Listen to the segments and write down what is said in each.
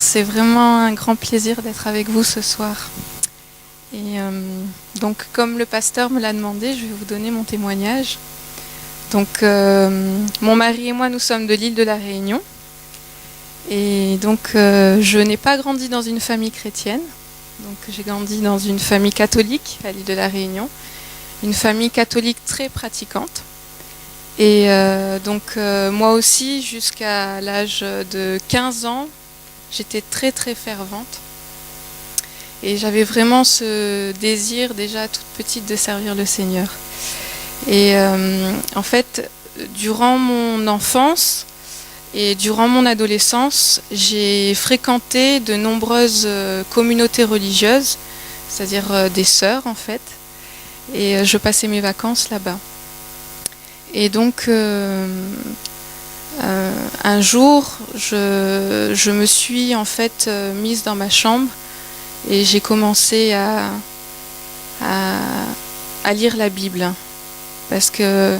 c'est vraiment un grand plaisir d'être avec vous ce soir. Et donc, comme le pasteur me l'a demandé, je vais vous donner mon témoignage. Donc, mon mari et moi, nous sommes de l'île de la Réunion. Et donc, je n'ai pas grandi dans une famille chrétienne. Donc, j'ai grandi dans une famille catholique à l'île de la Réunion. Une famille catholique très pratiquante. Et moi aussi, jusqu'à l'âge de 15 ans, j'étais très très fervente. Et j'avais vraiment ce désir déjà toute petite de servir le Seigneur. Et en fait, durant mon enfance et durant mon adolescence, j'ai fréquenté de nombreuses communautés religieuses, c'est-à-dire des sœurs en fait. Et je passais mes vacances là-bas. Et donc, un jour, je me suis en fait mise dans ma chambre et j'ai commencé à lire la Bible. Parce que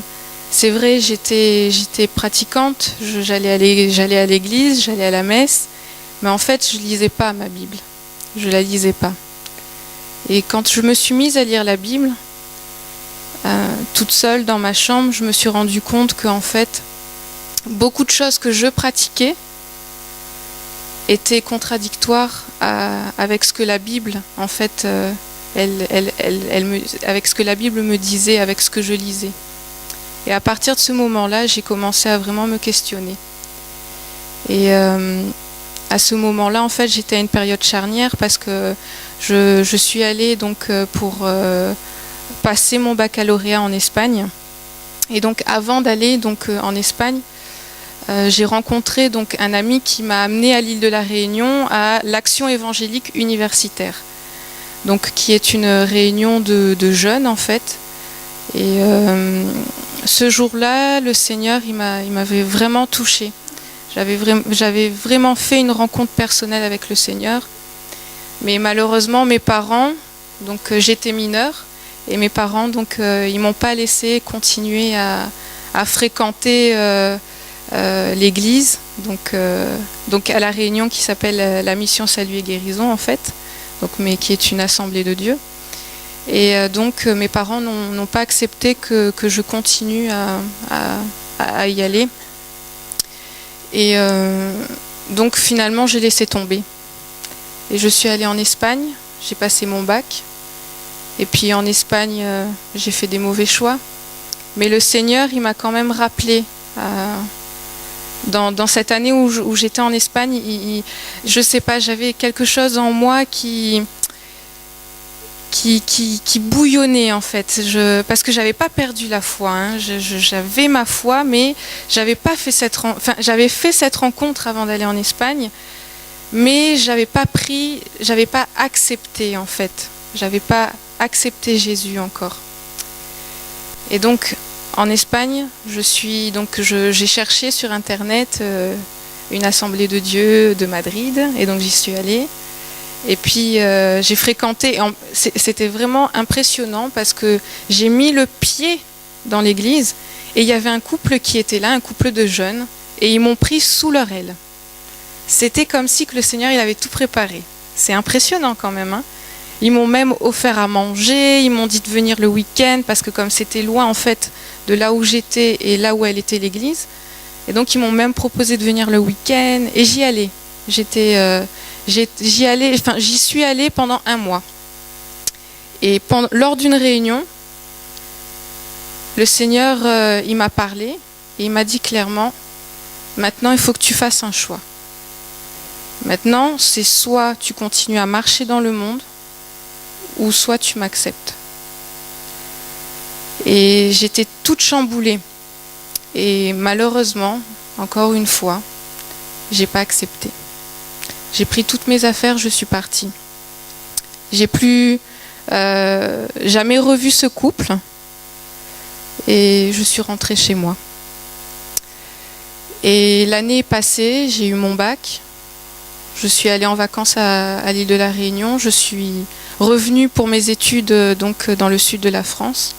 c'est vrai, j'étais pratiquante, j'allais à l'église, j'allais à la messe, mais en fait, je lisais pas ma Bible. Je la lisais pas. Et quand je me suis mise à lire la Bible, toute seule dans ma chambre, je me suis rendu compte qu'en fait, beaucoup de choses que je pratiquais étaient contradictoires avec ce que la Bible, en fait, avec ce que la Bible me disait, avec ce que je lisais. Et à partir de ce moment-là, j'ai commencé à vraiment me questionner. Et à ce moment-là, en fait, j'étais à une période charnière parce que je suis allée donc pour passer mon baccalauréat en Espagne. Et donc avant d'aller donc en Espagne, j'ai rencontré donc un ami qui m'a amené à l'île de la Réunion à l'Action évangélique universitaire. Donc qui est une réunion de jeunes en fait. Et ce jour-là, le Seigneur, il m'avait vraiment touchée. J'avais vraiment fait une rencontre personnelle avec le Seigneur. Mais malheureusement, mes parents, donc j'étais mineure, et mes parents, donc, ils m'ont pas laissé continuer à fréquenter l'église, donc à la Réunion qui s'appelle la Mission Salut et Guérison en fait, donc, mais qui est une assemblée de Dieu. Et donc mes parents n'ont pas accepté que je continue à y aller. Et donc finalement j'ai laissé tomber. Et je suis allée en Espagne, j'ai passé mon bac. Et puis en Espagne, j'ai fait des mauvais choix. Mais le Seigneur, il m'a quand même rappelé, dans cette année où j'étais en Espagne, je sais pas, j'avais quelque chose en moi qui bouillonnait en fait. Parce que j'avais pas perdu la foi. Hein. J'avais ma foi, mais j'avais fait cette rencontre avant d'aller en Espagne, mais j'avais pas accepté en fait. J'avais pas accepté Jésus encore. Et donc en Espagne, j'ai cherché sur internet une assemblée de Dieu de Madrid, et donc j'y suis allée. Et puis j'ai fréquenté, c'était vraiment impressionnant parce que j'ai mis le pied dans l'église et il y avait un couple qui était là, un couple de jeunes, et ils m'ont pris sous leur aile. C'était comme si que le Seigneur il avait tout préparé. C'est impressionnant quand même, hein. Ils m'ont même offert à manger, ils m'ont dit de venir le week-end parce que comme c'était loin en fait de là où j'étais et là où elle était l'église, et donc ils m'ont même proposé de venir le week-end et j'y allais. J'y suis allée pendant 1 mois. Et lors d'une réunion, le Seigneur il m'a parlé et il m'a dit clairement, maintenant il faut que tu fasses un choix. Maintenant, c'est soit tu continues à marcher dans le monde, ou soit tu m'acceptes. Et j'étais toute chamboulée. Et malheureusement, encore une fois, j'ai pas accepté. J'ai pris toutes mes affaires, je suis partie. J'ai plus jamais revu ce couple. Et je suis rentrée chez moi. Et l'année est passée, j'ai eu mon bac. Je suis allée en vacances à l'île de la Réunion. Je suis revenue pour mes études donc dans le sud de la France.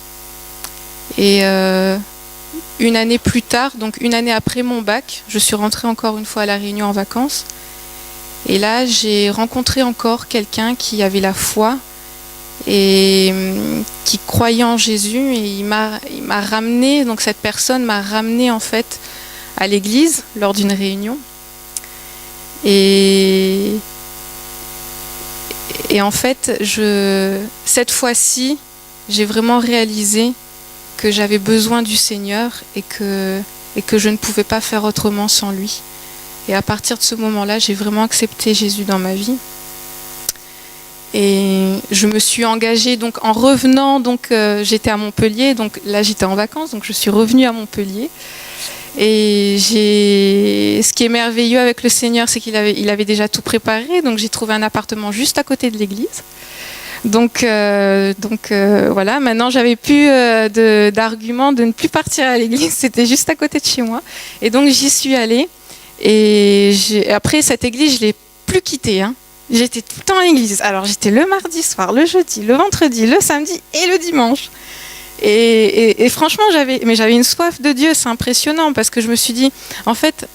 Et une année plus tard, donc une année après mon bac, je suis rentrée encore une fois à la Réunion en vacances. Et là, j'ai rencontré encore quelqu'un qui avait la foi et qui croyait en Jésus, et il m'a ramené, donc cette personne m'a ramené en fait à l'église lors d'une réunion. Et en fait, cette fois-ci, j'ai vraiment réalisé que j'avais besoin du Seigneur et que je ne pouvais pas faire autrement sans lui. Et à partir de ce moment-là, j'ai vraiment accepté Jésus dans ma vie. Et je me suis engagée, donc en revenant, j'étais à Montpellier, donc là j'étais en vacances, donc je suis revenue à Montpellier. Et ce qui est merveilleux avec le Seigneur, c'est qu'il avait déjà tout préparé, donc j'ai trouvé un appartement juste à côté de l'église. Donc voilà, maintenant j'avais plus d'argument de ne plus partir à l'église, c'était juste à côté de chez moi. Et donc j'y suis allée. Et après cette église, je l'ai plus quittée. J'étais tout le temps à l'église. Alors j'étais le mardi soir, le jeudi, le vendredi, le samedi et le dimanche. Et franchement, j'avais une soif de Dieu. C'est impressionnant parce que je me suis dit, en fait,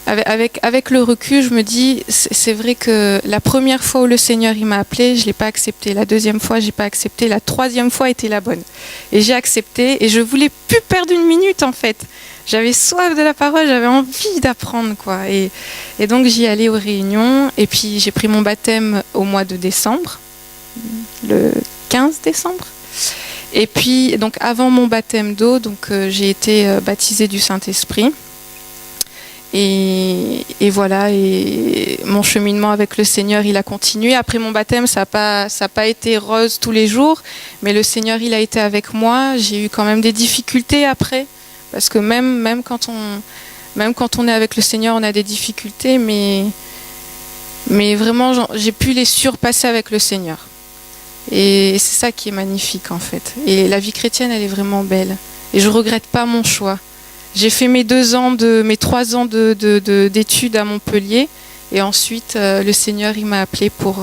avec le recul, je me dis, c'est vrai que la première fois où le Seigneur il m'a appelé, je l'ai pas accepté. La deuxième fois, j'ai pas accepté. La troisième fois était la bonne. Et j'ai accepté. Et je voulais plus perdre une minute en fait. J'avais soif de la parole, j'avais envie d'apprendre, quoi. Et donc j'y allais aux réunions. Et puis j'ai pris mon baptême au mois de décembre, le 15 décembre. Et puis donc avant mon baptême d'eau, j'ai été baptisée du Saint-Esprit. Et voilà, et mon cheminement avec le Seigneur, il a continué. Après mon baptême, ça n'a pas été rose tous les jours, mais le Seigneur, il a été avec moi. J'ai eu quand même des difficultés après, parce que même quand on est avec le Seigneur, on a des difficultés, mais vraiment, j'ai pu les surpasser avec le Seigneur. Et c'est ça qui est magnifique, en fait. Et la vie chrétienne, elle est vraiment belle. Et je regrette pas mon choix. J'ai fait mes 3 ans d'études à Montpellier, et ensuite le Seigneur il m'a appelée pour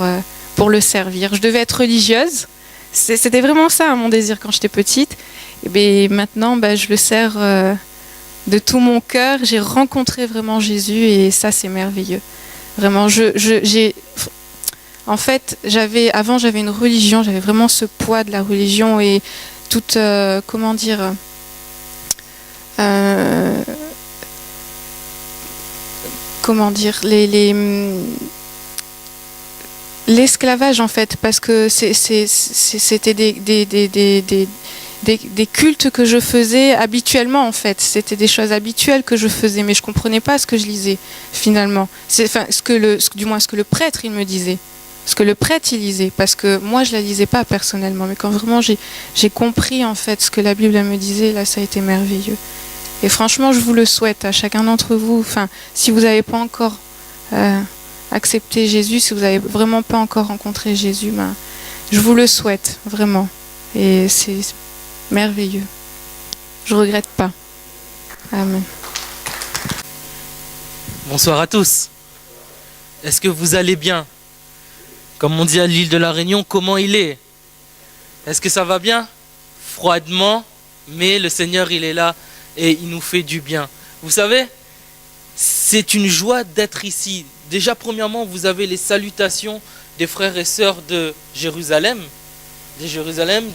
le servir. Je devais être religieuse, c'était vraiment ça mon désir quand j'étais petite. Et maintenant je le sers de tout mon cœur. J'ai rencontré vraiment Jésus et ça c'est merveilleux. Vraiment, en fait avant j'avais une religion, j'avais vraiment ce poids de la religion et toute l'esclavage en fait, parce que c'était des cultes que je faisais habituellement en fait, c'était des choses habituelles que je faisais, mais je comprenais pas ce que je lisais finalement. Ce que le prêtre il me disait, ce que le prêtre il lisait, parce que moi je la lisais pas personnellement, mais quand vraiment j'ai compris en fait ce que la Bible elle me disait, là ça a été merveilleux. Et franchement, je vous le souhaite à chacun d'entre vous. Enfin, si vous n'avez pas encore accepté Jésus, si vous n'avez vraiment pas encore rencontré Jésus, je vous le souhaite vraiment. Et c'est merveilleux. Je regrette pas. Amen. Bonsoir à tous. Est-ce que vous allez bien? Comme on dit à l'île de la Réunion, comment il est? Est-ce que ça va bien? Froidement, mais le Seigneur, il est là. Et il nous fait du bien. Vous savez, c'est une joie d'être ici. Déjà, premièrement, vous avez les salutations des frères et sœurs de Jérusalem,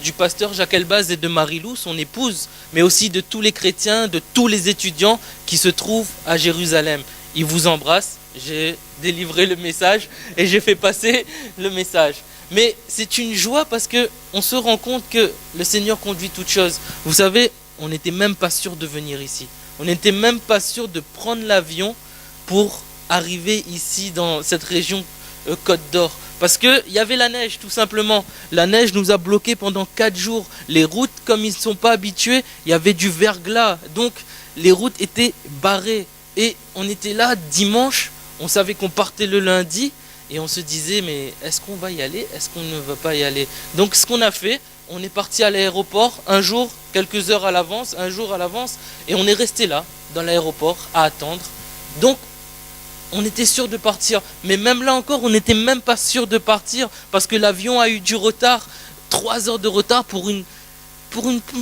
du pasteur Jacques Elbaz et de Marie-Lou, son épouse, mais aussi de tous les chrétiens, de tous les étudiants qui se trouvent à Jérusalem. Ils vous embrassent. J'ai délivré le message et j'ai fait passer le message. Mais c'est une joie parce qu'on se rend compte que le Seigneur conduit toutes choses. Vous savez, on n'était même pas sûr de venir ici. On n'était même pas sûr de prendre l'avion pour arriver ici dans cette région Côte d'Or. Parce qu'il y avait la neige tout simplement. La neige nous a bloqués pendant 4 jours. Les routes, comme ils ne sont pas habitués, il y avait du verglas. Donc les routes étaient barrées. Et on était là dimanche, on savait qu'on partait le lundi. Et on se disait, mais est-ce qu'on va y aller? Est-ce qu'on ne va pas y aller? Donc ce qu'on a fait, on est parti à l'aéroport un jour, quelques heures à l'avance, un jour à l'avance, et on est resté là, dans l'aéroport, à attendre. Donc, on était sûr de partir. Mais même là encore, on n'était même pas sûr de partir, parce que l'avion a eu du retard, 3 heures de retard pour une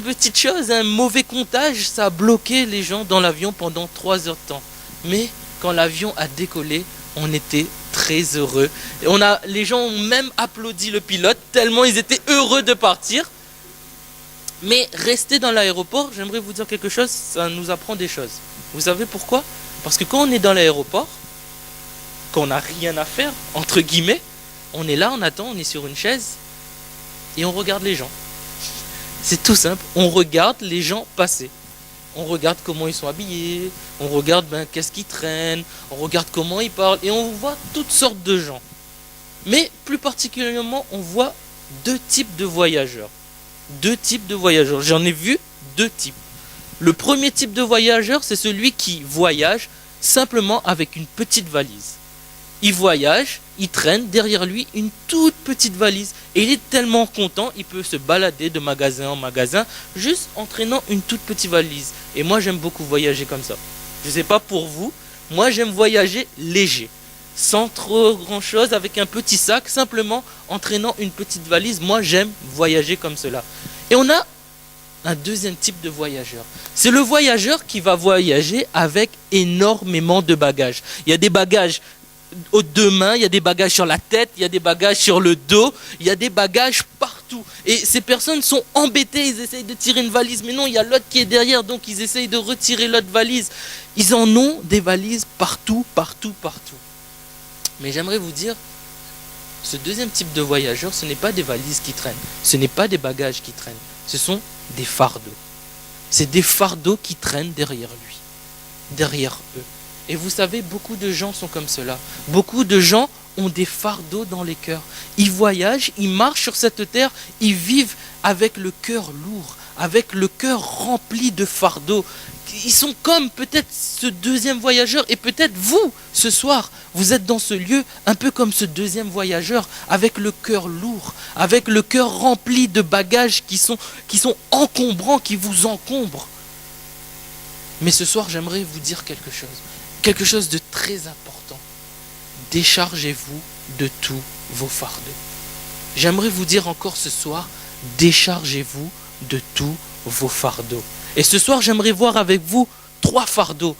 petite chose, un mauvais comptage, ça a bloqué les gens dans l'avion pendant 3 heures de temps. Mais quand l'avion a décollé, on était très heureux. Et les gens ont même applaudi le pilote tellement ils étaient heureux de partir. Mais rester dans l'aéroport, j'aimerais vous dire quelque chose, ça nous apprend des choses. Vous savez pourquoi? Parce que quand on est dans l'aéroport, quand on n'a rien à faire, entre guillemets, on est là, on attend, on est sur une chaise et on regarde les gens. C'est tout simple, on regarde les gens passer. On regarde comment ils sont habillés, on regarde qu'est-ce qu'ils traînent, on regarde comment ils parlent et on voit toutes sortes de gens. Mais plus particulièrement, on voit deux types de voyageurs. Deux types de voyageurs. J'en ai vu deux types. Le premier type de voyageur, c'est celui qui voyage simplement avec une petite valise. Il voyage, il traîne derrière lui une toute petite valise. Et il est tellement content, il peut se balader de magasin en magasin, juste en traînant une toute petite valise. Et moi, j'aime beaucoup voyager comme ça. Je ne sais pas pour vous, moi j'aime voyager léger. Sans trop grand chose, avec un petit sac, simplement en traînant une petite valise. Moi, j'aime voyager comme cela. Et on a un deuxième type de voyageur. C'est le voyageur qui va voyager avec énormément de bagages. Il y a des bagages aux deux mains, il y a des bagages sur la tête, il y a des bagages sur le dos, il y a des bagages partout. Et ces personnes sont embêtées, ils essayent de tirer une valise, mais non, il y a l'autre qui est derrière, donc ils essayent de retirer l'autre valise. Ils en ont des valises partout, partout, partout. Mais j'aimerais vous dire, ce deuxième type de voyageur, ce n'est pas des valises qui traînent, ce n'est pas des bagages qui traînent, ce sont des fardeaux. C'est des fardeaux qui traînent derrière lui, derrière eux. Et vous savez, beaucoup de gens sont comme cela. Beaucoup de gens ont des fardeaux dans les cœurs. Ils voyagent, ils marchent sur cette terre, ils vivent avec le cœur lourd, avec le cœur rempli de fardeaux. Ils sont comme peut-être ce deuxième voyageur, et peut-être vous, ce soir, vous êtes dans ce lieu un peu comme ce deuxième voyageur, avec le cœur lourd, avec le cœur rempli de bagages qui sont encombrants, qui vous encombrent. Mais ce soir, j'aimerais vous dire quelque chose de très important. Déchargez-vous de tous vos fardeaux. J'aimerais vous dire encore ce soir, déchargez-vous de tous vos fardeaux. Et ce soir, j'aimerais voir avec vous trois fardeaux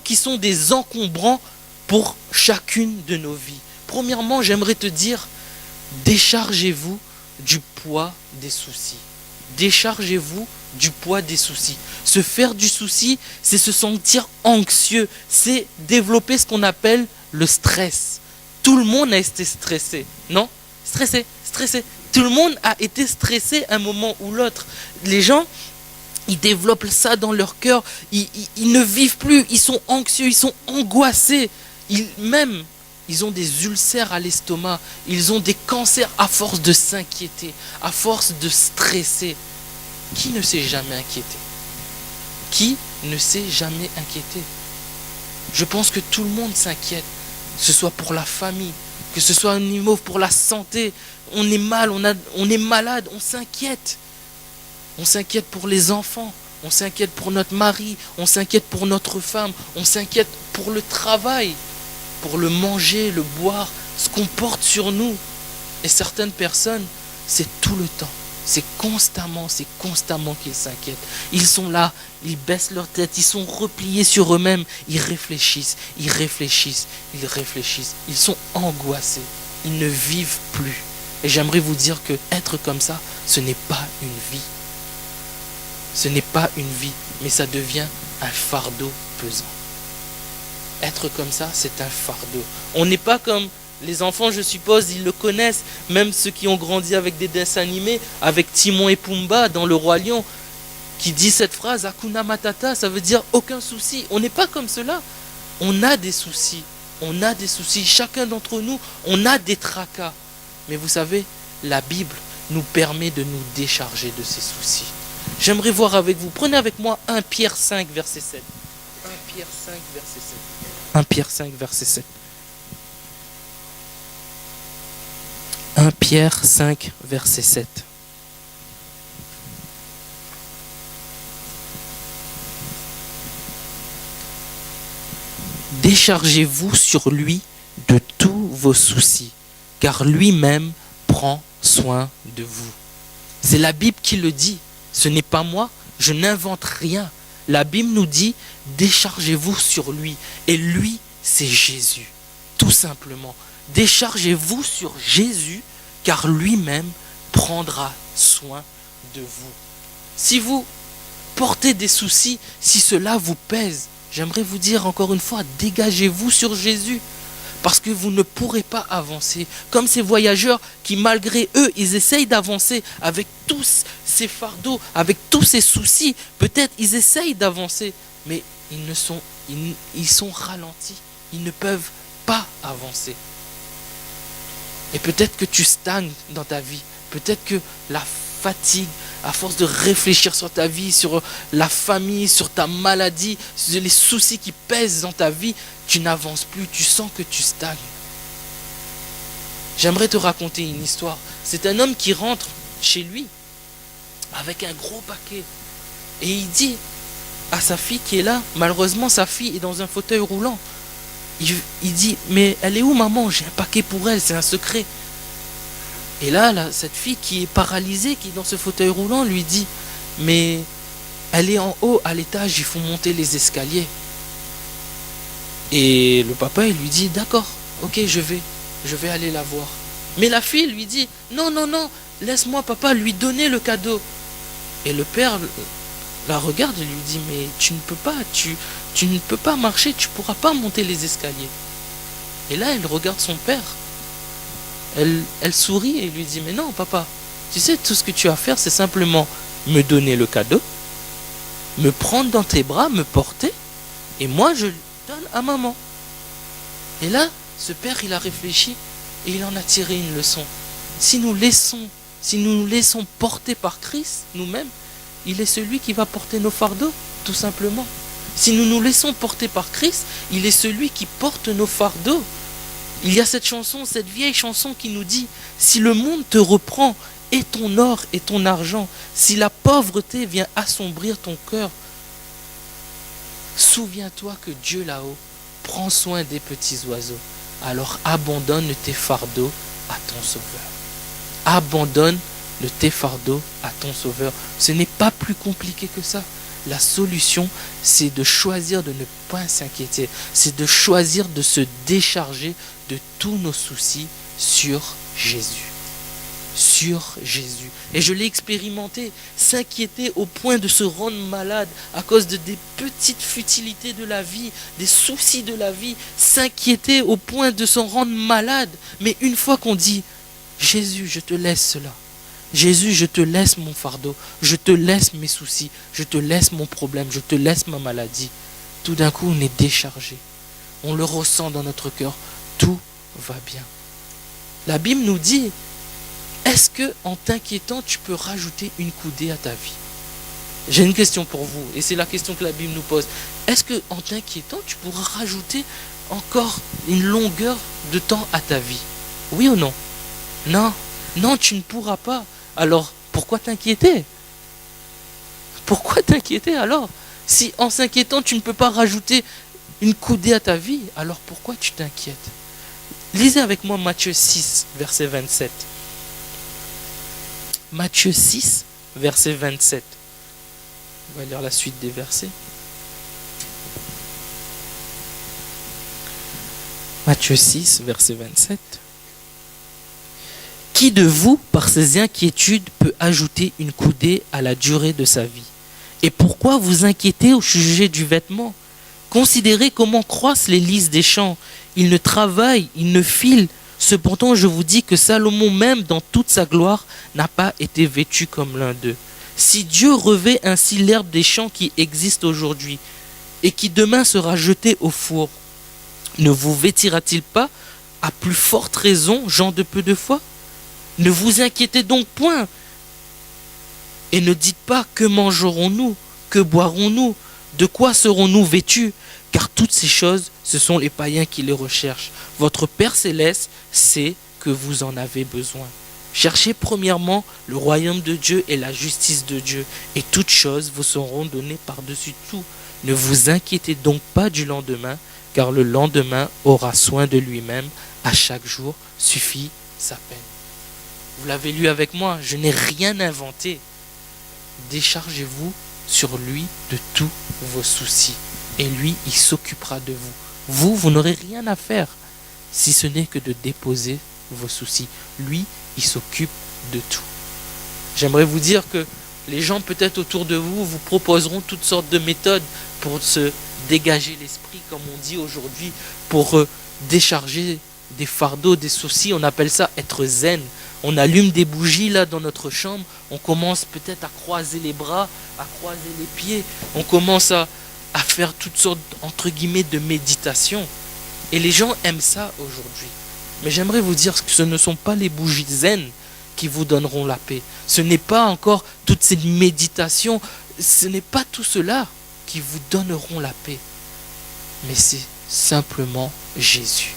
qui sont des encombrants pour chacune de nos vies. Premièrement, j'aimerais te dire, déchargez-vous du poids des soucis. Déchargez-vous du poids des soucis. Se faire du souci, c'est se sentir anxieux, c'est développer ce qu'on appelle le stress. Tout le monde a été stressé, non? Stressé. Tout le monde a été stressé à un moment ou l'autre. Les gens, ils développent ça dans leur cœur, ils ne vivent plus, ils sont anxieux, ils sont angoissés. Ils ont des ulcères à l'estomac, ils ont des cancers à force de s'inquiéter, à force de stresser. Qui ne s'est jamais inquiété? Qui ne s'est jamais inquiété? Je pense que tout le monde s'inquiète, que ce soit pour la famille, que ce soit au niveau pour la santé. On est mal, on est malade, on s'inquiète. On s'inquiète pour les enfants, on s'inquiète pour notre mari, on s'inquiète pour notre femme, on s'inquiète pour le travail, pour le manger, le boire, ce qu'on porte sur nous. Et certaines personnes, c'est tout le temps. C'est constamment qu'ils s'inquiètent. Ils sont là, ils baissent leur tête, ils sont repliés sur eux-mêmes, ils réfléchissent. Ils sont angoissés, ils ne vivent plus. Et j'aimerais vous dire que être comme ça, ce n'est pas une vie. Ce n'est pas une vie, mais ça devient un fardeau pesant. Être comme ça, c'est un fardeau. On n'est pas comme les enfants, je suppose, ils le connaissent, même ceux qui ont grandi avec des dessins animés, avec Timon et Pumba dans Le Roi Lion, qui dit cette phrase, Hakuna Matata, ça veut dire aucun souci. On n'est pas comme cela. On a des soucis. Chacun d'entre nous, on a des tracas. Mais vous savez, la Bible nous permet de nous décharger de ces soucis. J'aimerais voir avec vous, prenez avec moi 1 Pierre 5, verset 7. 1 Pierre 5, verset 7. 1 Pierre 5, verset 7. 1 Pierre 5, verset 7. Déchargez-vous sur lui de tous vos soucis, car lui-même prend soin de vous. C'est la Bible qui le dit. Ce n'est pas moi, je n'invente rien. La Bible nous dit, déchargez-vous sur lui. Et lui, c'est Jésus. Tout simplement. Déchargez-vous sur Jésus, car lui-même prendra soin de vous. Si vous portez des soucis, si cela vous pèse, j'aimerais vous dire encore une fois, dégagez-vous sur Jésus. Parce que vous ne pourrez pas avancer. Comme ces voyageurs qui, malgré eux, ils essayent d'avancer avec tous ces fardeaux, avec tous ces soucis. Peut-être ils essayent d'avancer, mais ils sont ralentis. Ils ne peuvent pas avancer. Et peut-être que tu stagnes dans ta vie. Peut-être que la fatigue, à force de réfléchir sur ta vie, sur la famille, sur ta maladie, sur les soucis qui pèsent dans ta vie, tu n'avances plus, tu sens que tu stagnes. J'aimerais te raconter une histoire. C'est un homme qui rentre chez lui avec un gros paquet. Et il dit à sa fille qui est là, malheureusement sa fille est dans un fauteuil roulant. Il dit, mais elle est où maman? J'ai un paquet pour elle, c'est un secret. Et là, cette fille qui est paralysée, qui est dans ce fauteuil roulant, lui dit, mais elle est en haut, à l'étage, il faut monter les escaliers. Et le papa, il lui dit, d'accord, ok, je vais aller la voir. Mais la fille lui dit, non, laisse-moi papa lui donner le cadeau. Et le père la regarde et lui dit, mais tu ne peux pas, tu ne peux pas marcher, tu ne pourras pas monter les escaliers. Et là, elle regarde son père. Elle sourit et lui dit, mais non papa, tu sais, tout ce que tu as à faire, c'est simplement me donner le cadeau, me prendre dans tes bras, me porter, et moi je le donne à maman. Et là, ce père, il a réfléchi et il en a tiré une leçon. Si nous nous laissons porter par Christ, nous-mêmes, il est celui qui va porter nos fardeaux, tout simplement. Si nous nous laissons porter par Christ, il est celui qui porte nos fardeaux. Il y a cette chanson, cette vieille chanson qui nous dit, si le monde te reprend, et ton or et ton argent, si la pauvreté vient assombrir ton cœur, souviens-toi que Dieu là-haut prend soin des petits oiseaux. Alors abandonne tes fardeaux à ton Sauveur. Abandonne tes fardeaux à ton Sauveur. Ce n'est pas plus compliqué que ça. La solution, c'est de choisir de ne pas s'inquiéter. C'est de choisir de se décharger de tous nos soucis sur Jésus. Sur Jésus. Et je l'ai expérimenté, s'inquiéter au point de se rendre malade à cause de des petites futilités de la vie, des soucis de la vie, s'inquiéter au point de s'en rendre malade. Mais une fois qu'on dit, Jésus, je te laisse cela. Jésus, je te laisse mon fardeau, je te laisse mes soucis, je te laisse mon problème, je te laisse ma maladie. Tout d'un coup, on est déchargé. On le ressent dans notre cœur. Tout va bien. La Bible nous dit, est-ce que en t'inquiétant, tu peux rajouter une coudée à ta vie? J'ai une question pour vous, et c'est la question que la Bible nous pose. Est-ce que en t'inquiétant, tu pourras rajouter encore une longueur de temps à ta vie? Oui ou non? Non, tu ne pourras pas. Alors, pourquoi t'inquiéter? Pourquoi t'inquiéter alors? Si en s'inquiétant, tu ne peux pas rajouter une coudée à ta vie, alors pourquoi tu t'inquiètes? Lisez avec moi Matthieu 6, verset 27. Matthieu 6, verset 27. On va lire la suite des versets. Matthieu 6, verset 27. Qui de vous, par ses inquiétudes, peut ajouter une coudée à la durée de sa vie? Et pourquoi vous inquiétez au sujet du vêtement? Considérez comment croissent les lys des champs. Ils ne travaillent, ils ne filent. Cependant, je vous dis que Salomon même, dans toute sa gloire, n'a pas été vêtu comme l'un d'eux. Si Dieu revêt ainsi l'herbe des champs qui existe aujourd'hui et qui demain sera jetée au four, ne vous vêtira-t-il pas à plus forte raison, gens de peu de foi? Ne vous inquiétez donc point. Et ne dites pas que mangerons-nous, que boirons-nous, de quoi serons-nous vêtus? Car toutes ces choses, ce sont les païens qui les recherchent. Votre Père céleste sait que vous en avez besoin. Cherchez premièrement le royaume de Dieu et la justice de Dieu, et toutes choses vous seront données par-dessus tout. Ne vous inquiétez donc pas du lendemain, car le lendemain aura soin de lui-même. À chaque jour suffit sa peine. Vous l'avez lu avec moi, je n'ai rien inventé. Déchargez-vous sur lui de tous vos soucis. Et lui, il s'occupera de vous. Vous n'aurez rien à faire, si ce n'est que de déposer vos soucis. Lui, il s'occupe de tout. J'aimerais vous dire que les gens peut-être autour de vous vous proposeront toutes sortes de méthodes pour se dégager l'esprit, comme on dit aujourd'hui, pour décharger des fardeaux, des soucis. On appelle ça être zen. On allume des bougies là dans notre chambre, on commence peut-être à croiser les bras, à croiser les pieds, on commence à faire toutes sortes, entre guillemets, de méditation. Et les gens aiment ça aujourd'hui. Mais j'aimerais vous dire que ce ne sont pas les bougies zen qui vous donneront la paix. Ce n'est pas encore toutes ces méditations, ce n'est pas tout cela qui vous donneront la paix. Mais c'est simplement Jésus.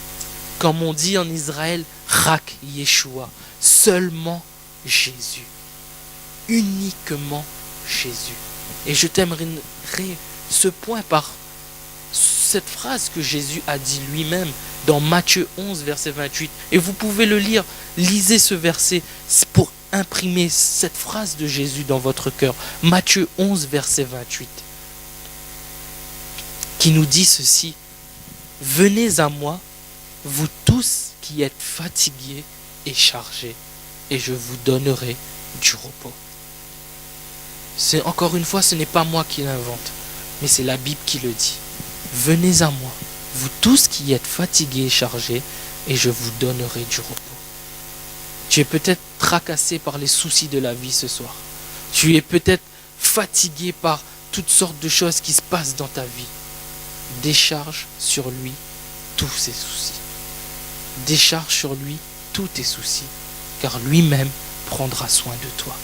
Comme on dit en Israël, Rak Yeshua, seulement Jésus. Uniquement Jésus. Et je terminerai ce point par cette phrase que Jésus a dit lui-même dans Matthieu 11, verset 28. Et vous pouvez le lire, lisez ce verset pour imprimer cette phrase de Jésus dans votre cœur. Matthieu 11, verset 28. Qui nous dit ceci: venez à moi, vous tous qui êtes fatigués et chargés, et je vous donnerai du repos. C'est encore une fois, ce n'est pas moi qui l'invente, mais c'est la Bible qui le dit. Venez à moi, vous tous qui êtes fatigués et chargés, et je vous donnerai du repos. Tu es peut-être tracassé par les soucis de la vie ce soir. Tu es peut-être fatigué par toutes sortes de choses qui se passent dans ta vie. Décharge sur lui tous ses soucis. Décharge sur lui tous tes soucis, car lui-même prendra soin de toi.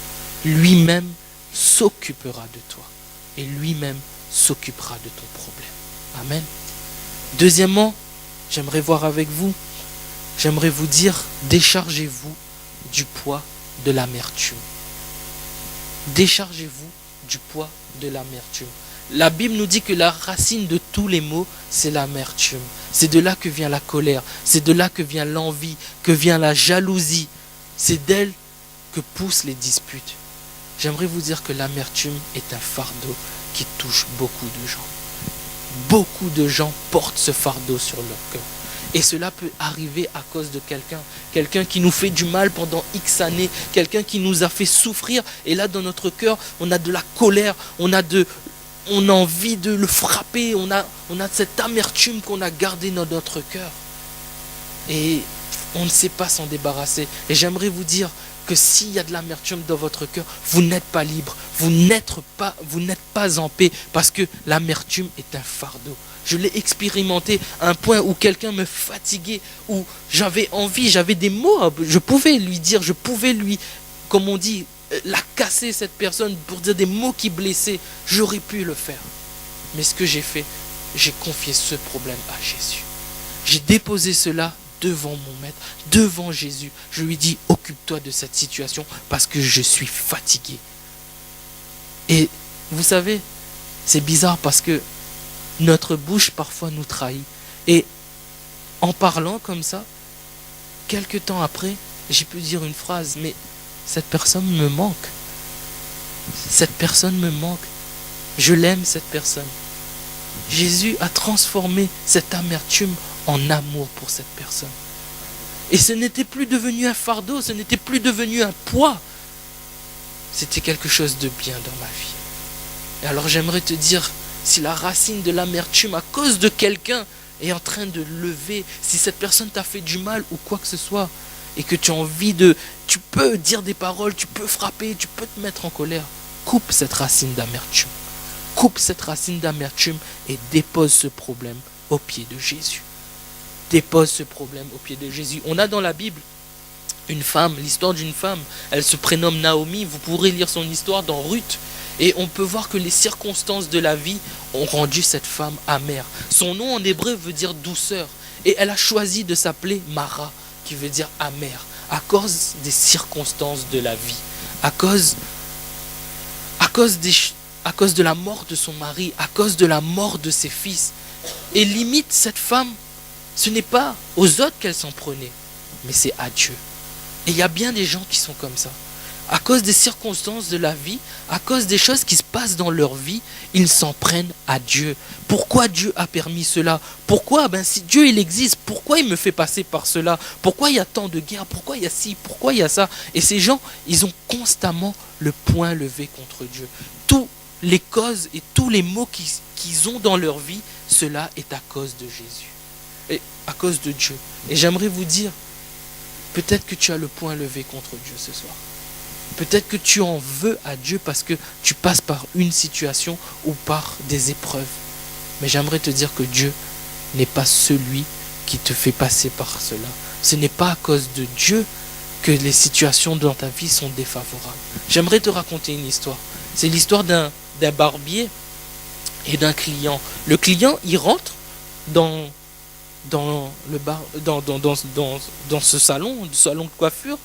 Lui-même s'occupera de toi. Et lui-même s'occupera de ton problème. Amen. Deuxièmement, j'aimerais voir avec vous, j'aimerais vous dire, déchargez-vous du poids de l'amertume. Déchargez-vous du poids de l'amertume. La Bible nous dit que la racine de tous les maux, c'est l'amertume. C'est de là que vient la colère, c'est de là que vient l'envie, que vient la jalousie. C'est d'elle que poussent les disputes. J'aimerais vous dire que l'amertume est un fardeau qui touche beaucoup de gens. Beaucoup de gens portent ce fardeau sur leur cœur. Et cela peut arriver à cause de quelqu'un qui nous fait du mal pendant X années, quelqu'un qui nous a fait souffrir. Et là, dans notre cœur, on a de la colère, on a envie de le frapper, on a cette amertume qu'on a gardée dans notre cœur. Et on ne sait pas s'en débarrasser. Et j'aimerais vous dire que s'il y a de l'amertume dans votre cœur, vous n'êtes pas libre, vous n'êtes pas en paix, parce que l'amertume est un fardeau. Je l'ai expérimenté à un point où quelqu'un me fatiguait, où j'avais envie, j'avais des mots, je pouvais lui dire, je pouvais lui, comme on dit, la casser cette personne pour dire des mots qui blessaient. J'aurais pu le faire. Mais ce que j'ai fait, j'ai confié ce problème à Jésus. J'ai déposé cela devant mon maître, devant Jésus. Je lui dis, occupe-toi de cette situation parce que je suis fatigué. Et vous savez, c'est bizarre parce que notre bouche parfois nous trahit. Et en parlant comme ça, quelques temps après, j'ai pu dire une phrase, mais cette personne me manque. Cette personne me manque. Je l'aime, cette personne. Jésus a transformé cette amertume en amour pour cette personne. Et ce n'était plus devenu un fardeau, ce n'était plus devenu un poids. C'était quelque chose de bien dans ma vie. Et alors j'aimerais te dire, si la racine de l'amertume à cause de quelqu'un est en train de lever, si cette personne t'a fait du mal ou quoi que ce soit, et que tu as envie tu peux dire des paroles, tu peux frapper, tu peux te mettre en colère, coupe cette racine d'amertume. Coupe cette racine d'amertume et dépose ce problème au pied de Jésus. Dépose ce problème au pied de Jésus. On a dans la Bible une femme, l'histoire d'une femme. Elle se prénomme Naomi. Vous pourrez lire son histoire dans Ruth. Et on peut voir que les circonstances de la vie ont rendu cette femme amère. Son nom en hébreu veut dire douceur. Et elle a choisi de s'appeler Mara, qui veut dire amère, à cause des circonstances de la vie. À cause de la mort de son mari, à cause de la mort de ses fils. Et limite, cette femme, ce n'est pas aux autres qu'elle s'en prenait, mais c'est à Dieu. Et il y a bien des gens qui sont comme ça. À cause des circonstances de la vie, à cause des choses qui se passent dans leur vie, ils s'en prennent à Dieu. Pourquoi Dieu a permis cela? Pourquoi? Si Dieu il existe, pourquoi il me fait passer par cela? Pourquoi il y a tant de guerres? Pourquoi il y a ci? Pourquoi il y a ça? Et ces gens, ils ont constamment le poing levé contre Dieu. Toutes les causes et tous les maux qu'ils ont dans leur vie, cela est à cause de Jésus. Et à cause de Dieu. Et j'aimerais vous dire, peut-être que tu as le poing levé contre Dieu ce soir. Peut-être que tu en veux à Dieu parce que tu passes par une situation ou par des épreuves. Mais j'aimerais te dire que Dieu n'est pas celui qui te fait passer par cela. Ce n'est pas à cause de Dieu que les situations dans ta vie sont défavorables. J'aimerais te raconter une histoire. C'est l'histoire d'un barbier et d'un client. Le client, il rentre dans ce salon de coiffure,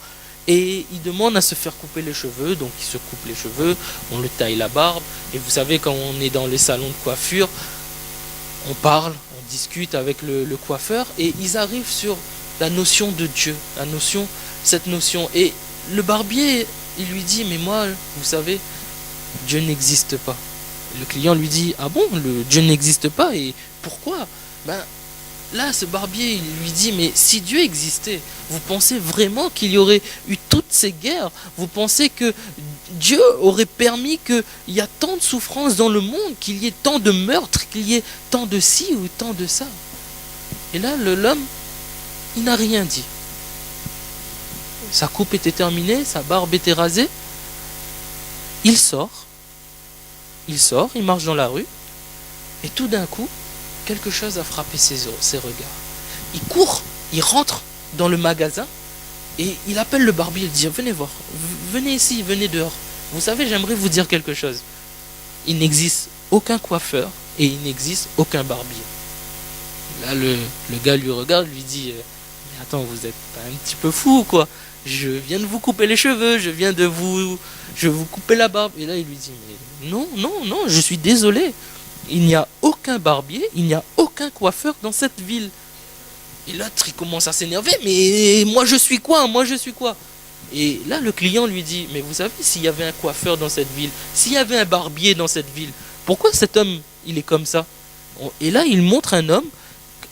et il demande à se faire couper les cheveux. Donc il se coupe les cheveux, on le taille la barbe. Et vous savez, quand on est dans les salons de coiffure, on parle, on discute avec le coiffeur, et ils arrivent sur la notion de Dieu, cette notion. Et le barbier, il lui dit, mais moi, vous savez, Dieu n'existe pas. Le client lui dit, ah bon, Dieu n'existe pas, et pourquoi? Là, ce barbier, il lui dit, mais si Dieu existait, vous pensez vraiment qu'il y aurait eu toutes ces guerres? Vous pensez que Dieu aurait permis qu'il y a tant de souffrances dans le monde, qu'il y ait tant de meurtres, qu'il y ait tant de ci ou tant de ça? Et là, l'homme, il n'a rien dit. Sa coupe était terminée, sa barbe était rasée. Il sort, il marche dans la rue, et tout d'un coup, quelque chose a frappé ses regards. Il court, il rentre dans le magasin et il appelle le barbier. Il dit, venez voir, venez ici, venez dehors. Vous savez, j'aimerais vous dire quelque chose. Il n'existe aucun coiffeur et il n'existe aucun barbier. Là, le gars lui regarde, lui dit, mais attends, vous êtes pas un petit peu fou ou quoi? Je viens de vous couper les cheveux, je vous couper la barbe. Et là, il lui dit, mais non, je suis désolé. Il n'y a aucun barbier, il n'y a aucun coiffeur dans cette ville. Et l'autre, il commence à s'énerver, mais moi je suis quoi? Et là, le client lui dit, mais vous savez, s'il y avait un coiffeur dans cette ville, s'il y avait un barbier dans cette ville, pourquoi cet homme, il est comme ça? Et là, il montre un homme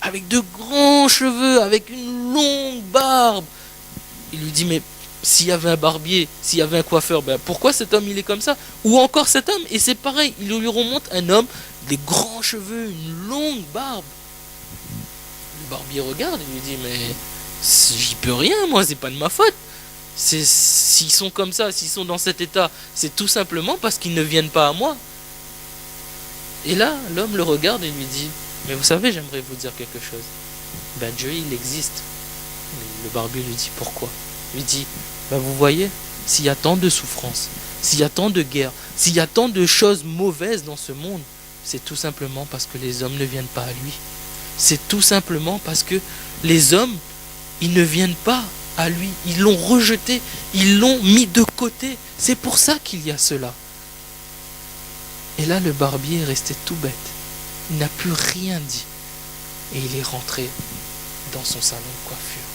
avec de grands cheveux, avec une longue barbe. Il lui dit, mais s'il y avait un barbier, s'il y avait un coiffeur, pourquoi cet homme, il est comme ça? Ou encore cet homme, et c'est pareil, il lui remonte un homme, des grands cheveux, une longue barbe. Le barbier regarde et lui dit, mais j'y peux rien, moi, c'est pas de ma faute. S'ils sont comme ça, s'ils sont dans cet état, c'est tout simplement parce qu'ils ne viennent pas à moi. Et là, l'homme le regarde et lui dit, mais vous savez, j'aimerais vous dire quelque chose. Dieu, il existe. Le barbier lui dit, pourquoi? Il lui dit, vous voyez, s'il y a tant de souffrances, s'il y a tant de guerres, s'il y a tant de choses mauvaises dans ce monde, c'est tout simplement parce que les hommes ne viennent pas à lui. C'est tout simplement parce que les hommes, ils ne viennent pas à lui. Ils l'ont rejeté, ils l'ont mis de côté. C'est pour ça qu'il y a cela. Et là, le barbier est resté tout bête. Il n'a plus rien dit. Et il est rentré dans son salon de coiffure.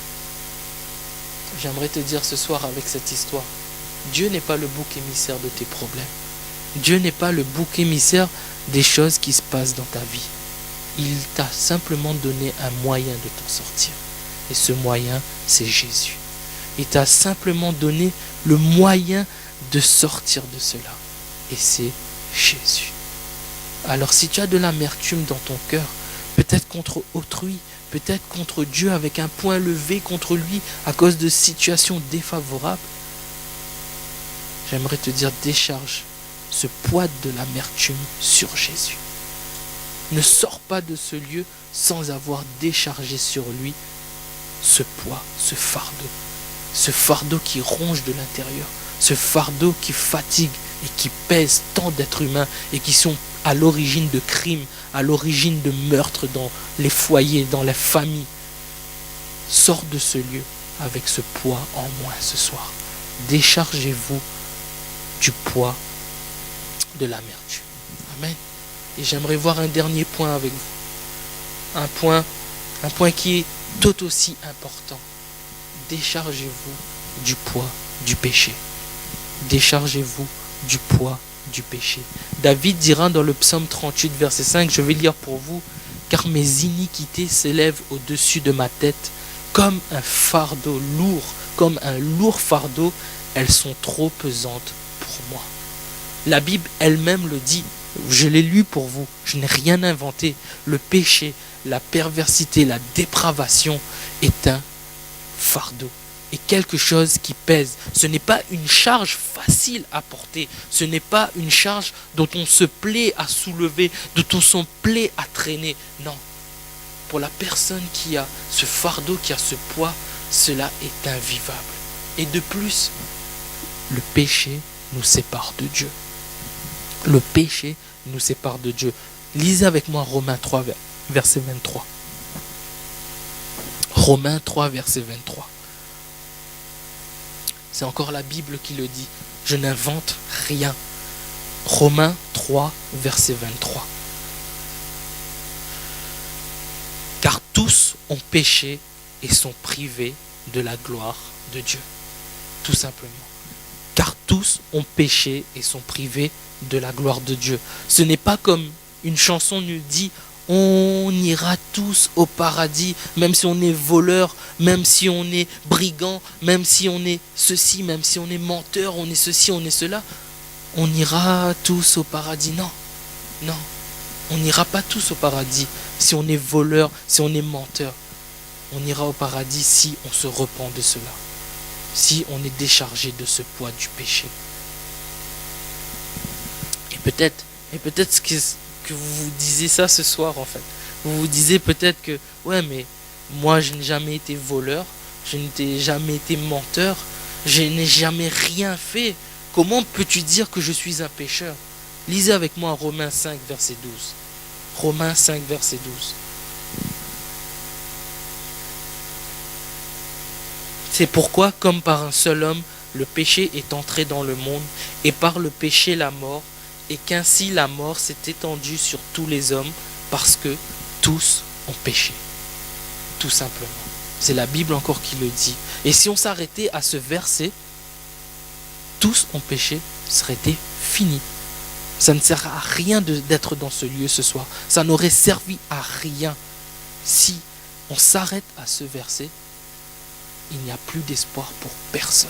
J'aimerais te dire ce soir avec cette histoire, Dieu n'est pas le bouc émissaire de tes problèmes. Dieu n'est pas le bouc émissaire des choses qui se passent dans ta vie. Il t'a simplement donné un moyen de t'en sortir. Et ce moyen, c'est Jésus. Il t'a simplement donné le moyen de sortir de cela. Et c'est Jésus. Alors si tu as de l'amertume dans ton cœur, peut-être contre autrui, peut-être contre Dieu avec un poing levé contre lui à cause de situations défavorables, j'aimerais te dire, décharge ce poids de l'amertume sur Jésus. Ne sors pas de ce lieu sans avoir déchargé sur lui ce poids, ce fardeau qui ronge de l'intérieur, ce fardeau qui fatigue et qui pèse tant d'êtres humains et qui sont à l'origine de crimes, à l'origine de meurtres dans les foyers, dans les familles. Sors de ce lieu avec ce poids en moins ce soir. Déchargez-vous du poids de l'amertume. Amen. Et j'aimerais voir un dernier point avec vous. Un point qui est tout aussi important. Déchargez-vous du poids du péché. déchargez-vous du poids du péché. David dira dans le psaume 38, verset 5, je vais lire pour vous, car mes iniquités s'élèvent au-dessus de ma tête, comme un fardeau lourd, comme un lourd fardeau, elles sont trop pesantes pour moi. La Bible elle-même le dit, je l'ai lu pour vous, je n'ai rien inventé. Le péché, la perversité, la dépravation est un fardeau et quelque chose qui pèse. Ce n'est pas une charge facile à porter, ce n'est pas une charge dont on se plaît à soulever, dont on se plaît à traîner. Non, pour la personne qui a ce fardeau, qui a ce poids, cela est invivable. Et de plus, le péché nous sépare de Dieu. Le péché nous sépare de Dieu. Lisez avec moi Romains 3, verset 23. Romains 3, verset 23. C'est encore la Bible qui le dit. Je n'invente rien. Romains 3, verset 23. Car tous ont péché et sont privés de la gloire de Dieu. Tout simplement. Car tous ont péché et sont privés de la gloire de Dieu. Ce n'est pas comme une chanson nous dit, on ira tous au paradis, même si on est voleur, même si on est brigand, même si on est ceci, même si on est menteur, on est ceci, on est cela. On ira tous au paradis. Non, non, on n'ira pas tous au paradis si on est voleur, si on est menteur. On ira au paradis si on se repent de cela, si on est déchargé de ce poids du péché. Et peut-être que vous vous disiez ça ce soir en fait. Vous vous disiez peut-être que, ouais mais moi je n'ai jamais été voleur, je n'ai jamais été menteur, je n'ai jamais rien fait. Comment peux-tu dire que je suis un pécheur? Lisez avec moi Romains 5, verset 12. Romains 5, verset 12. C'est pourquoi, comme par un seul homme, le péché est entré dans le monde, et par le péché la mort, et qu'ainsi la mort s'est étendue sur tous les hommes, parce que tous ont péché. Tout simplement. C'est la Bible encore qui le dit. Et si on s'arrêtait à ce verset, tous ont péché, serait fini. Ça ne sert à rien d'être dans ce lieu ce soir. Ça n'aurait servi à rien. Si on s'arrête à ce verset, il n'y a plus d'espoir pour personne.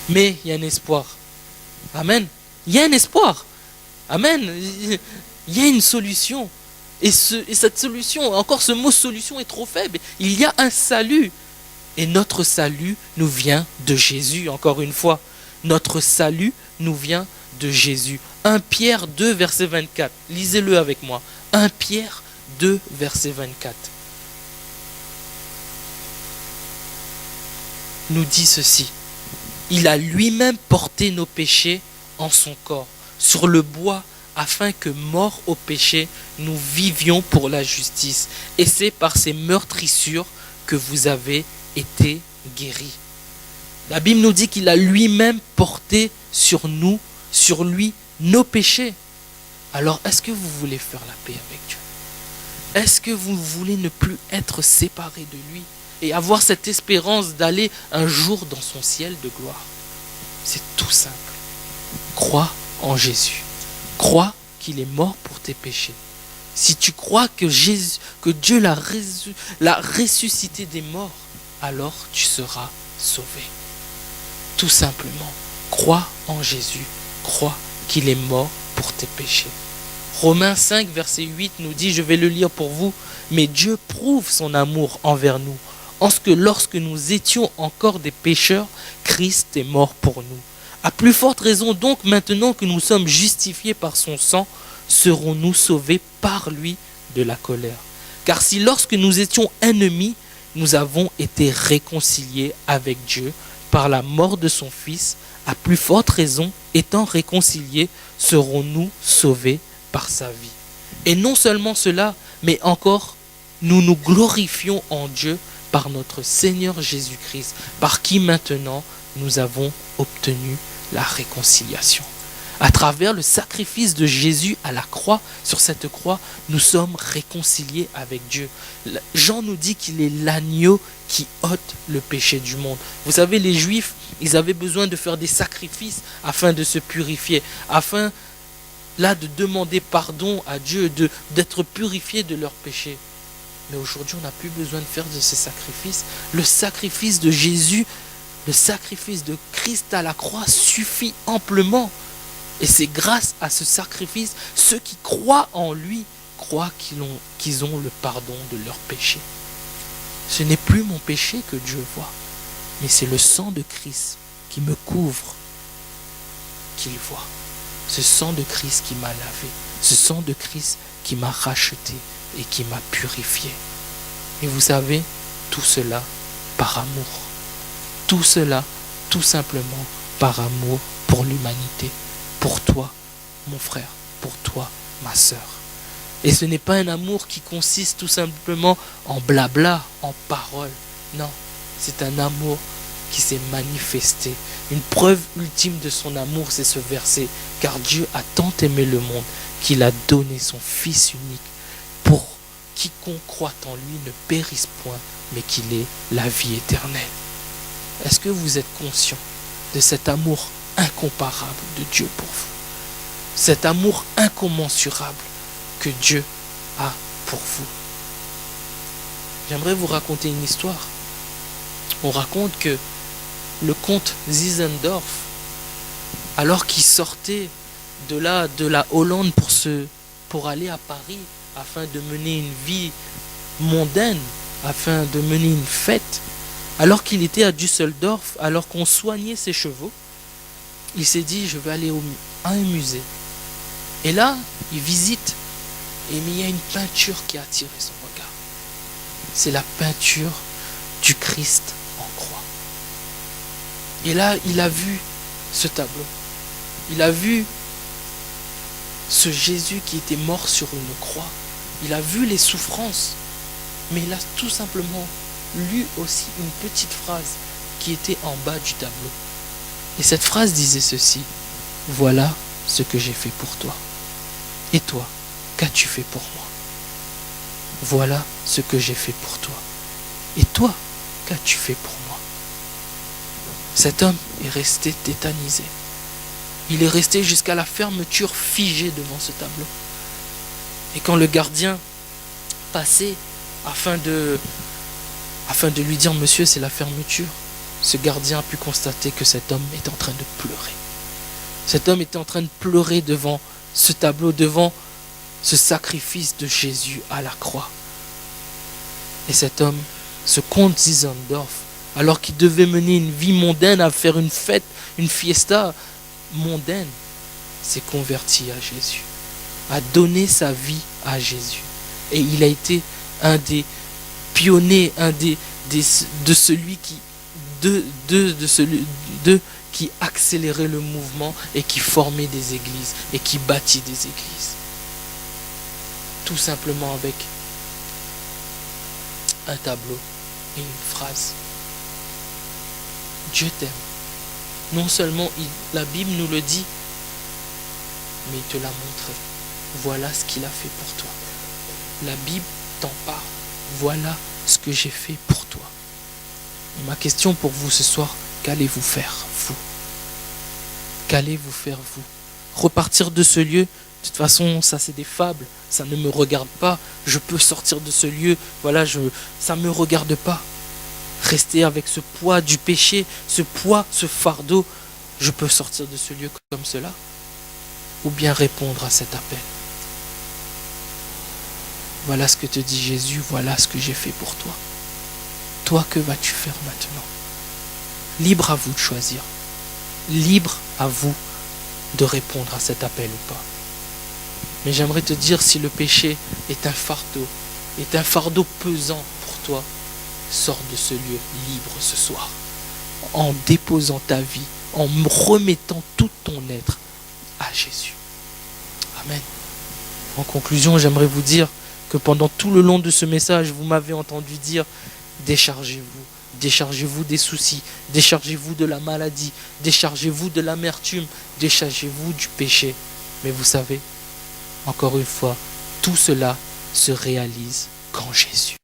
Mais il y a un espoir. Amen. Il y a un espoir. Amen. Il y a une solution. Et cette solution, encore ce mot solution est trop faible. Il y a un salut. Et notre salut nous vient de Jésus, encore une fois. Notre salut nous vient de Jésus. 1 Pierre 2, verset 24. Lisez-le avec moi. 1 Pierre 2, verset 24. Nous dit ceci. Il a lui-même porté nos péchés en son corps, sur le bois, afin que, morts au péché, nous vivions pour la justice. Et c'est par ces meurtrissures que vous avez été guéris. La Bible nous dit qu'il a lui-même porté sur nous, sur lui, nos péchés. Alors, est-ce que vous voulez faire la paix avec Dieu? Est-ce que vous voulez ne plus être séparés de lui et avoir cette espérance d'aller un jour dans son ciel de gloire? C'est tout simple. Crois en Jésus. Crois qu'il est mort pour tes péchés. Si tu crois que Dieu l'a ressuscité des morts, alors tu seras sauvé. Tout simplement. Crois en Jésus. Crois qu'il est mort pour tes péchés. Romains 5, verset 8 nous dit, je vais le lire pour vous, mais Dieu prouve son amour envers nous, en ce que lorsque nous étions encore des pécheurs, Christ est mort pour nous. À plus forte raison donc, maintenant que nous sommes justifiés par son sang, serons-nous sauvés par lui de la colère. Car si lorsque nous étions ennemis, nous avons été réconciliés avec Dieu par la mort de son Fils, à plus forte raison, étant réconciliés, serons-nous sauvés par sa vie. Et non seulement cela, mais encore, nous nous glorifions en Dieu par notre Seigneur Jésus-Christ, par qui maintenant nous avons obtenu la réconciliation. À travers le sacrifice de Jésus à la croix, sur cette croix, nous sommes réconciliés avec Dieu. Jean nous dit qu'il est l'agneau qui ôte le péché du monde. Vous savez, les Juifs, ils avaient besoin de faire des sacrifices afin de se purifier, afin là de demander pardon à Dieu, d'être purifiés de leurs péchés. Mais aujourd'hui, on n'a plus besoin de faire de ces sacrifices. Le sacrifice de Jésus, le sacrifice de Christ à la croix suffit amplement. Et c'est grâce à ce sacrifice, ceux qui croient en lui croient qu'ils ont le pardon de leurs péchés. Ce n'est plus mon péché que Dieu voit, mais c'est le sang de Christ qui me couvre qu'il voit. Ce sang de Christ qui m'a lavé, ce sang de Christ qui m'a racheté et qui m'a purifié. Et vous savez, tout cela par amour. Tout cela, tout simplement par amour pour l'humanité. Pour toi, mon frère, pour toi, ma sœur. Et ce n'est pas un amour qui consiste tout simplement en blabla, en paroles. Non, c'est un amour qui s'est manifesté. Une preuve ultime de son amour, c'est ce verset. Car Dieu a tant aimé le monde qu'il a donné son Fils unique pour quiconque croit en lui ne périsse point, mais qu'il ait la vie éternelle. Est-ce que vous êtes conscient de cet amour incomparable de Dieu pour vous? Cet amour incommensurable que Dieu a pour vous. J'aimerais vous raconter une histoire. On raconte que le comte Zinzendorf, alors qu'il sortait de la Hollande pour aller à Paris afin de mener une vie mondaine, afin de mener une fête, alors qu'il était à Düsseldorf, alors qu'on soignait ses chevaux, il s'est dit, je vais aller à un musée. Et là, il visite, et il y a une peinture qui a attiré son regard. C'est la peinture du Christ en croix. Et là, il a vu ce tableau. Il a vu ce Jésus qui était mort sur une croix. Il a vu les souffrances. Mais il a tout simplement lu aussi une petite phrase qui était en bas du tableau. Et cette phrase disait ceci: voilà ce que j'ai fait pour toi. Et toi, qu'as-tu fait pour moi? Voilà ce que j'ai fait pour toi. Et toi, qu'as-tu fait pour moi? Cet homme est resté tétanisé. Il est resté jusqu'à la fermeture figé devant ce tableau. Et quand le gardien passait afin de lui dire, monsieur, c'est la fermeture, ce gardien a pu constater que cet homme était en train de pleurer. Cet homme était en train de pleurer devant ce tableau, devant ce sacrifice de Jésus à la croix. Et cet homme, ce comte Zinzendorf, alors qu'il devait mener une vie mondaine, à faire une fête, une fiesta mondaine, s'est converti à Jésus, a donné sa vie à Jésus. Et il a été un des pionniers, de celui qui accélérait le mouvement et qui formait des églises et qui bâtit des églises. Tout simplement avec un tableau et une phrase. Dieu t'aime. Non seulement la Bible nous le dit, mais il te l'a montré. Voilà ce qu'il a fait pour toi. La Bible t'en parle. Voilà ce que j'ai fait pour toi. Et ma question pour vous ce soir, qu'allez-vous faire, vous? Qu'allez-vous faire, vous? Repartir de ce lieu? De toute façon, ça c'est des fables, ça ne me regarde pas. Je peux sortir de ce lieu, voilà, ça ne me regarde pas. Rester avec ce poids du péché, ce poids, ce fardeau, je peux sortir de ce lieu comme cela? Ou bien répondre à cet appel? Voilà ce que te dit Jésus, voilà ce que j'ai fait pour toi. Toi, que vas-tu faire maintenant? Libre à vous de choisir. Libre à vous de répondre à cet appel ou pas. Mais j'aimerais te dire, si le péché est un fardeau pesant pour toi, sors de ce lieu libre ce soir, en déposant ta vie, en remettant tout ton être à Jésus. Amen. En conclusion, j'aimerais vous dire que pendant tout le long de ce message, vous m'avez entendu dire, déchargez-vous, déchargez-vous des soucis, déchargez-vous de la maladie, déchargez-vous de l'amertume, déchargez-vous du péché. Mais vous savez, encore une fois, tout cela se réalise qu'en Jésus.